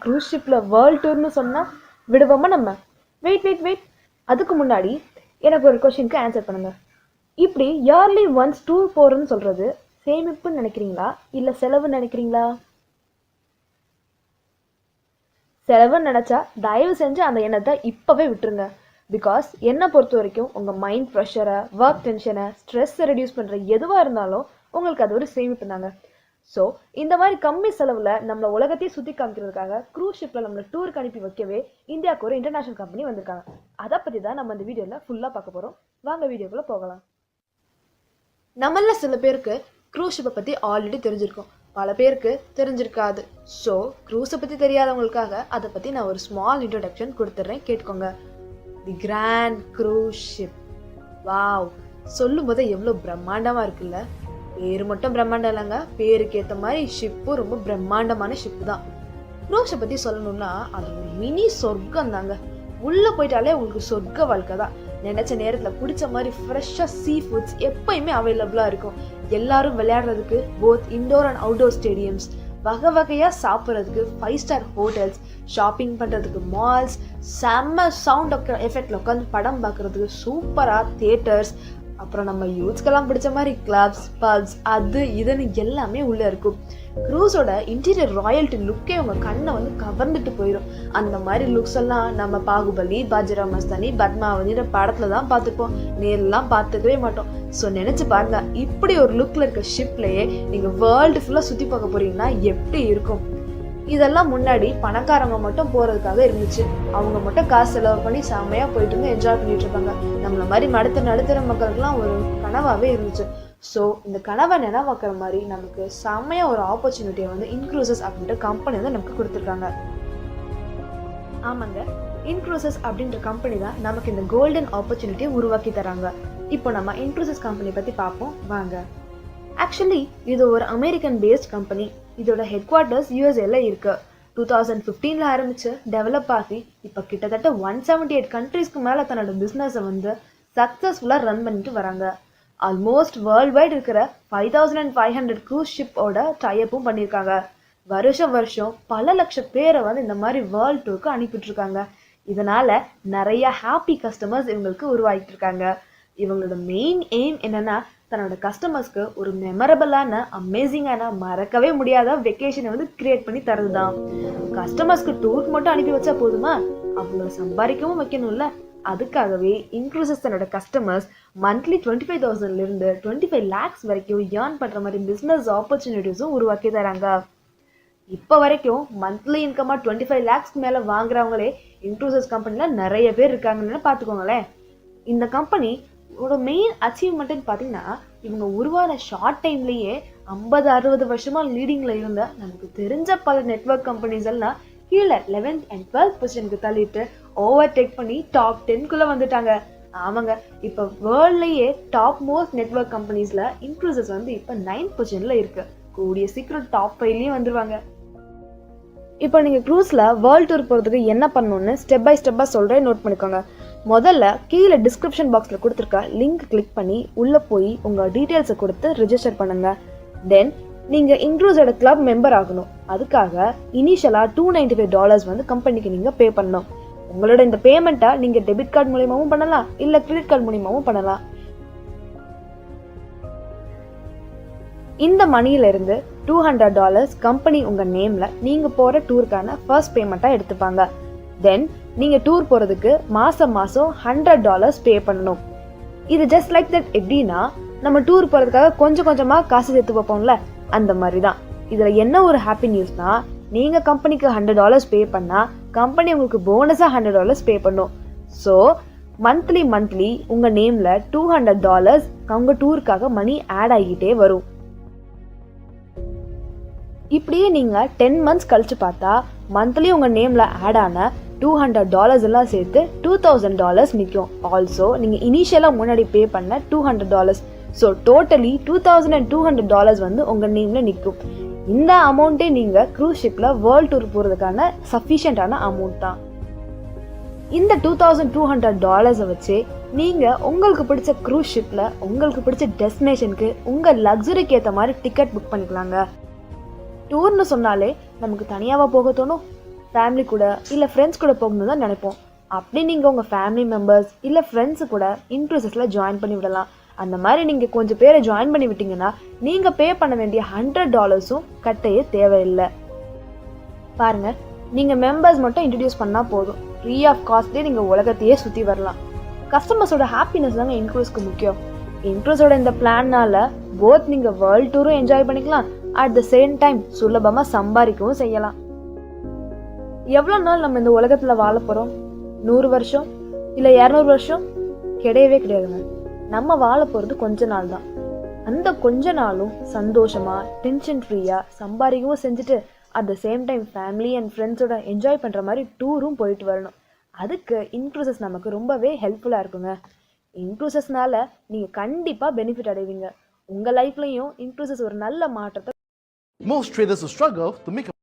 Cruise ஷிப்பில் world டூர்னு சொன்னால் விடுவோமா நம்ம? வெயிட், அதுக்கு முன்னாடி எனக்கு ஒரு கொஷினுக்கு ஆன்சர் பண்ணுங்க. இப்படி இயர்லி ஒன்ஸ் டூர் போகிறதுன்னு சொல்கிறது சேமிப்புன்னு நினைக்கிறீங்களா இல்லை செலவுன்னு நினைக்கிறீங்களா? செலவுன்னு நினச்சா தயவு செஞ்சு அந்த எண்ணத்தை இப்போவே விட்டுருங்க. பிகாஸ் என்னை பொறுத்த வரைக்கும் உங்கள் மைண்ட் ப்ரெஷரை, ஒர்க் டென்ஷனை, ஸ்ட்ரெஸ்ஸை ரெடியூஸ் பண்ணுற எதுவாக இருந்தாலும் உங்களுக்கு அது ஒரு சேமிப்பு தாங்க. ஸோ இந்த மாதிரி கம்மி செலவில் நம்மளை உலகத்தையே சுற்றி காமிக்கிறதுக்காக க்ரூஸ் ஷிப்பில் நம்மளை டூருக்கு அனுப்பி வைக்கவே இந்தியாவுக்கு ஒரு இன்டர்நேஷனல் கம்பெனி வந்திருக்காங்க. அதை பற்றி தான் நம்ம இந்த வீடியோவில் ஃபுல்லாக பார்க்க போகிறோம். வாங்க வீடியோக்குள்ளே போகலாம். நம்மள சில பேருக்கு க்ரூஸ் ஷிப்பை பற்றி ஆல்ரெடி தெரிஞ்சிருக்கும், பல பேருக்கு தெரிஞ்சிருக்காது. ஸோ க்ரூஸை பற்றி தெரியாதவங்களுக்காக அதை பற்றி நான் ஒரு ஸ்மால் இன்ட்ரோடக்ஷன் கொடுத்துட்றேன், கேட்டுக்கோங்க. தி கிராண்ட் க்ரூஸ் ஷிப். வாவ், சொல்லும் போதே எவ்வளோ பிரம்மாண்டமாக இருக்குல்ல. பேரு மட்டும் பிரம்மாண்டம் இல்லைங்க, பேருக்கு ஏற்ற மாதிரி ஷிப்பும் ரொம்ப பிரம்மாண்டமான ஷிப்பு தான். க்ரூஸை பற்றி சொல்லணும்னா அது ஒரு மினி சொர்க்கம் தாங்க. உள்ளே போயிட்டாலே உங்களுக்கு சொர்க்க வாழ்க்கை தான். நினச்ச நேரத்தில் பிடிச்ச மாதிரி ஃப்ரெஷ்ஷாக சீ ஃபுட்ஸ் எப்பயுமே அவைலபிளாக இருக்கும். எல்லாரும் விளையாடுறதுக்கு both indoor and outdoor stadiums, வகை வகையாக சாப்பிட்றதுக்கு 5 ஸ்டார் ஹோட்டல்ஸ், ஷாப்பிங் பண்ணுறதுக்கு மால்ஸ், செம்ம சவுண்ட் எஃபெக்டில் உட்காந்து படம் பார்க்குறதுக்கு சூப்பராக தியேட்டர்ஸ், அப்புறம் நம்ம யூத்ஸ்க்கெல்லாம் பிடிச்ச மாதிரி கிளப்ஸ், பப்ஸ், அது இதுன்னு எல்லாமே உள்ளே இருக்கும். க்ரூஸோட இன்டீரியர் ராயல்ட்டி லுக்கே உங்கள் கண்ணை வந்து கவர்ந்துட்டு போயிடும். அந்த மாதிரி லுக்ஸ் எல்லாம் நம்ம பாகுபலி, பாஜிரா மஸ்தானி, பத்மாவதின்ற படத்தில் தான் பார்த்துப்போம், நேரெல்லாம் பார்த்துக்கவே மாட்டோம். ஸோ நினச்சி பாருங்க, இப்படி ஒரு லுக்கில் இருக்க ஷிப்லேயே நீங்கள் வேர்ல்டு ஃபுல்லாக சுற்றி பார்க்க போகிறீங்கன்னா எப்படி இருக்கும். இதெல்லாம் முன்னாடி பணக்காரங்க மட்டும் போகிறதுக்காக இருந்துச்சு. அவங்க மட்டும் காசு செலவு பண்ணி செம்மையாக போயிட்டு இருந்து என்ஜாய் பண்ணிட்டு இருப்பாங்க. நம்மள மாதிரி நடுத்தர மக்களுக்குலாம் ஒரு கனவாகவே இருந்துச்சு. ஸோ இந்த கனவை நினைவாக்குற மாதிரி நமக்கு செம்மையாக ஒரு ஆப்பர்ச்சுனிட்டியை வந்து இன்க்ரூசஸ் அப்படின்ற கம்பெனி வந்து நமக்கு கொடுத்துருக்காங்க. ஆமாங்க, இன்க்ரூசஸ் அப்படின்ற கம்பெனி தான் நமக்கு இந்த கோல்டன் ஆப்பர்ச்சுனிட்டியை உருவாக்கி தராங்க. இப்போ நம்ம இன்க்ரூசஸ் கம்பெனி பற்றி பார்ப்போம் வாங்க. ஆக்சுவலி இது ஒரு அமெரிக்கன் பேஸ்ட் கம்பெனி. இதோட ஹெட் குவார்ட்டர்ஸ் யூஎஸ்ஏல இருக்கு. 2015 ஆரம்பிச்சு டெவலப் ஆகி இப்போ கிட்டத்தட்ட 178 கண்ட்ரீஸ்க்கு மேலே தன்னோட பிஸ்னஸை வந்து சக்ஸஸ்ஃபுல்லாக ரன் பண்ணிட்டு வராங்க. ஆல்மோஸ்ட் வேர்ல்ட் வைட் இருக்கிற 5500 க்ரூஸ் ஷிப்போட டைப்பும் பண்ணியிருக்காங்க. வருஷம் பல லட்சம் பேரை வந்து இந்த மாதிரி வேர்ல்ட் டூருக்கு அனுப்பிட்டு இருக்காங்க. இதனால நிறைய ஹாப்பி கஸ்டமர்ஸ் இவங்களுக்கு உருவாகிட்டு இருக்காங்க. இவங்களோட மெயின் எய்ம் என்னன்னா, தன்னோட கஸ்டமர்ஸ்க்கு ஒரு மெமரபிளான, அமேசிங்கான, மறக்கவே முடியாத வெக்கேஷனை வந்து கிரியேட் பண்ணி தரது தான். கஸ்டமர்ஸ்க்கு டூருக்கு மட்டும் அனுப்பி வச்சா போதுமா? அவ்வளோ சம்பாதிக்கவும் வைக்கணும்ல. அதுக்காகவே இன்க்ரூசஸ் தன்னோட கஸ்டமர்ஸ் மந்த்லி 25,000 25 lakhs வரைக்கும் ஏர்ன் பண்ணுற மாதிரி பிஸ்னஸ் ஆப்பர்ச்சுனிட்டிஸும் உருவாக்கி தராங்க. இப்போ வரைக்கும் மந்த்லி இன்கமாக 25 lakhsக்கு மேலே வாங்குறவங்களே இன்க்ரூசஸ் கம்பெனியில் நிறைய பேர் இருக்காங்கன்னு பார்த்துக்கோங்களேன். இந்த கம்பெனி மெயின் அச்சீவ்மெண்ட்னு பார்த்தீங்கன்னா, இவங்க உருவான ஷார்ட் டைம்லேயே 50-60 வருஷமா லீடிங்கில் இருந்த நமக்கு தெரிஞ்ச பல நெட்வொர்க் கம்பெனிஸ் எல்லாம் கீழே 11th and 12th பொசிஷனுக்கு தள்ளிட்டு ஓவர்டேக் பண்ணி டாப் 10க்குள்ளே வந்துட்டாங்க. ஆமாங்க, இப்போ வேர்ல்ட்லேயே டாப் மோஸ்ட் நெட்வொர்க் கம்பெனிஸில் இன்க்ரூசஸ் வந்து இப்போ 9th பொசிஷனில் இருக்கு. கூடிய சீக்கிரம் டாப் 5லேயும் வந்துருவாங்க. இப்போ நீங்கள் க்ரூஸில் வேர்ல்ட் டூர் போகிறதுக்கு என்ன பண்ணணும்னு ஸ்டெப் பை ஸ்டெப்பாக சொல்கிறேன், நோட் பண்ணிக்கோங்க. முதல்ல கீழே டிஸ்கிரிப்ஷன் பாக்ஸில் கொடுத்துருக்க லிங்க் கிளிக் பண்ணி உள்ளே போய் உங்கள் டீட்டெயில்ஸை கொடுத்து ரிஜிஸ்டர் பண்ணுங்கள். தென் நீங்கள் இன்க்ரூஸோட கிளப் மெம்பர் ஆகணும். அதுக்காக இனிஷியலாக $295 வந்து கம்பெனிக்கு நீங்கள் பே பண்ணணும். உங்களோட இந்த பேமெண்ட்டை நீங்கள் டெபிட் கார்டு மூலியமாகவும் பண்ணலாம், இல்லை கிரெடிட் கார்டு மூலியமாகவும் பண்ணலாம். இந்த மணியிலிருந்து $200 கம்பெனி உங்கள் நேமில் நீங்கள் போகிற டூருக்கான ஃபர்ஸ்ட் பேமெண்ட்டாக எடுத்துப்பாங்க. தென் நீங்கள் டூர் போகிறதுக்கு மாதம் $100 பே பண்ணணும். இது ஜஸ்ட் லைக் தட். எப்படின்னா, நம்ம டூர் போகிறதுக்காக கொஞ்சம் கொஞ்சமாக காசு சேர்த்து வைப்போம்ல, அந்த மாதிரி தான். இதில் என்ன ஒரு ஹாப்பி நியூஸ்னால், நீங்கள் கம்பெனிக்கு $100 பே பண்ணால் கம்பெனி உங்களுக்கு போனஸாக $100 பே பண்ணும். ஸோ மந்த்லி உங்கள் நேமில் $200 உங்கள் டூருக்காக மணி ஆட் ஆகிட்டே வரும். இப்படியே நீங்கள் 10 months கழிச்சு பார்த்தா மந்த்லி உங்கள் நேமில் ஆட் ஆன $200 எல்லாம் சேர்த்து $2,000 நிற்கும். ஆல்சோ நீங்கள் இனிஷியலாக முன்னாடி பே பண்ண $200. ஸோ டோட்டலி $2,200 வந்து உங்கள் நேமில் நிற்கும். இந்த அமௌண்ட்டே நீங்கள் க்ரூஸ் ஷிப்பில் வேர்ல்ட் டூர் போகிறதுக்கான சஃபிஷியண்டான அமௌண்ட் தான். இந்த $2,200 வச்சு நீங்கள் உங்களுக்கு பிடிச்ச க்ரூஸ் ஷிப்பில் உங்களுக்கு பிடிச்ச டெஸ்டினேஷனுக்கு உங்கள் லக்ஸுரிக்கு ஏற்ற மாதிரி டிக்கெட் புக் பண்ணிக்கலாங்க. டூர்னு சொன்னாலே நமக்கு தனியாகவா போக தோணும்? ஃபேமிலி கூட இல்லை ஃப்ரெண்ட்ஸ் கூட போகணும்னு தான் நினைப்போம். அப்படி நீங்கள் உங்கள் ஃபேமிலி மெம்பர்ஸ் இல்லை ஃப்ரெண்ட்ஸு கூட இன்க்ரூசஸில் ஜாயின் பண்ணி விடலாம். அந்த மாதிரி நீங்கள் கொஞ்சம் பேரை ஜாயின் பண்ணி விட்டீங்கன்னா நீங்கள் பே பண்ண வேண்டிய $100 கட்டையே தேவையில்லை. பாருங்கள், நீங்கள் மெம்பர்ஸ் மட்டும் இன்ட்ரடியூஸ் பண்ணால் போதும், ஃப்ரீ ஆஃப் காஸ்ட்லேயே நீங்கள் உலகத்தையே சுற்றி வரலாம். கஸ்டமர்ஸோட ஹாப்பினஸ் தாங்க இன்க்ரூஸ்க்கு முக்கியம். இன்க்ரூஸோட இந்த பிளான்னால போத் நீங்கள் வேர்ல்ட் டூரும் என்ஜாய் பண்ணிக்கலாம், அட் த சேம் டைம் சுலபமாக சம்பாதிக்கவும் செய்யலாம். எவ்வளோ நாள் நம்ம இந்த உலகத்தில் வாழ போகிறோம்? 100 வருஷம் இல்லை 200 வருஷம்? கிடையவே கிடையாதுங்க. நம்ம வாழ போகிறது கொஞ்ச நாள் தான். அந்த கொஞ்ச நாளும் சந்தோஷமாக டென்ஷன் ஃப்ரீயாக சம்பாதிக்கவும் செஞ்சுட்டு at the same time family and ஃப்ரெண்ட்ஸோட என்ஜாய் பண்ணுற மாதிரி டூரும் போயிட்டு வரணும். அதுக்கு இன்க்ரூசஸ் நமக்கு ரொம்பவே ஹெல்ப்ஃபுல்லாக இருக்குங்க. இன்க்ரூசஸ்னால நீங்கள் கண்டிப்பாக பெனிஃபிட் அடைவீங்க. உங்கள் லைஃப்லையும் இன்க்ரூசஸ் ஒரு நல்ல மாற்றத்தை. Most traders will struggle to make a